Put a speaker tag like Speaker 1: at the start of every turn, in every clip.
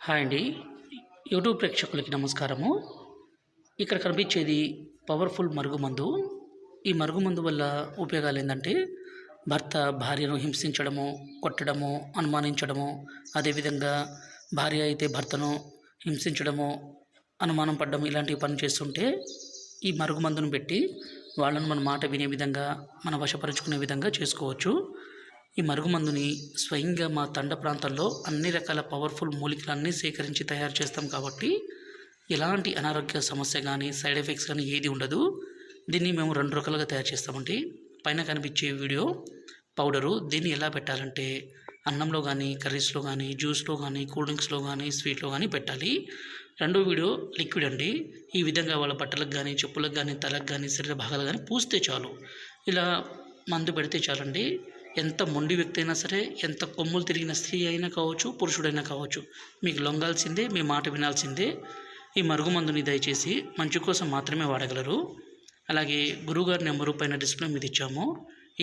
Speaker 1: Hi అండి. YouTube ప్రేక్షకులకి నమస్కారము. ఇక్కడ కనిపించేది పవర్‌ఫుల్ మరుగుమందు. ఈ మరుగుమందు వల్ల ఉపయోగాలేందంటే, భర్త భార్యను హింసించడము, కొట్టడము, అనుమానించడము, అదేవిధంగా భార్య అయితే భర్తను హింసించడము, అనుమానం పడ్డం ఇలాంటి పని చేస్తుంటే, ఈ మరుగుమందును పెట్టి వాళ్ళను మన మాట వినే విధంగా, మన వశపరుచుకునే విధంగా చేసుకోవచ్చు. ఈ మరుగుమందుని స్వయంగా మా తండ ప్రాంతాల్లో అన్ని రకాల పవర్ఫుల్ మూలికలన్నీ సేకరించి తయారు చేస్తాం కాబట్టి ఎలాంటి అనారోగ్య సమస్య కానీ సైడ్ ఎఫెక్ట్స్ కానీ ఏది ఉండదు. దీన్ని మేము 2 రకాలుగా తయారు చేస్తామండి. పైన కనిపించే వీడియో పౌడరు. దీన్ని ఎలా పెట్టాలంటే అన్నంలో కానీ, కర్రీస్లో కానీ, జ్యూస్లో కానీ, కూల్ డ్రింక్స్లో కానీ, స్వీట్లో కానీ పెట్టాలి. రెండో వీడియో లిక్విడ్ అండి. ఈ విధంగా వాళ్ళ బట్టలకు కానీ, చెప్పులకు కానీ, తలకు కానీ, శరీర భాగాలు కానీ పూస్తే చాలు. ఇలా మందు పెడితే చాలండి. ఎంత మొండి వ్యక్తి అయినా సరే, ఎంత కొమ్ములు తిరిగిన స్త్రీ అయినా కావచ్చు, పురుషుడైనా కావచ్చు, మీకు లొంగాల్సిందే, మీ మాట వినాల్సిందే. ఈ మరుగుమందుని దయచేసి మంచి కోసం మాత్రమే వాడగలరు. అలాగే గురువుగారి నెంబరు పైన డిస్ప్లే మీద ఇచ్చాము.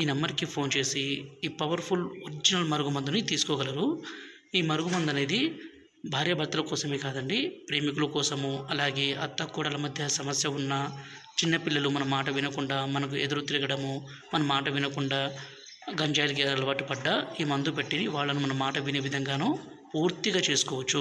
Speaker 1: ఈ నెంబర్కి ఫోన్ చేసి ఈ పవర్ఫుల్ ఒరిజినల్ మరుగుమందుని తీసుకోగలరు. ఈ మరుగుమందు అనేది భార్యాభర్తల కోసమే కాదండి, ప్రేమికుల కోసము, అలాగే అత్త కోడల మధ్య సమస్య ఉన్న చిన్నపిల్లలు మన మాట వినకుండా మనకు ఎదురు తిరగడము, మన మాట వినకుండా గంజాయిలకి అలవాటు పడ్డ ఈ మందు పెట్టి వాళ్ళను మన మాట వినే విధంగాను పూర్తిగా చేసుకోవచ్చు.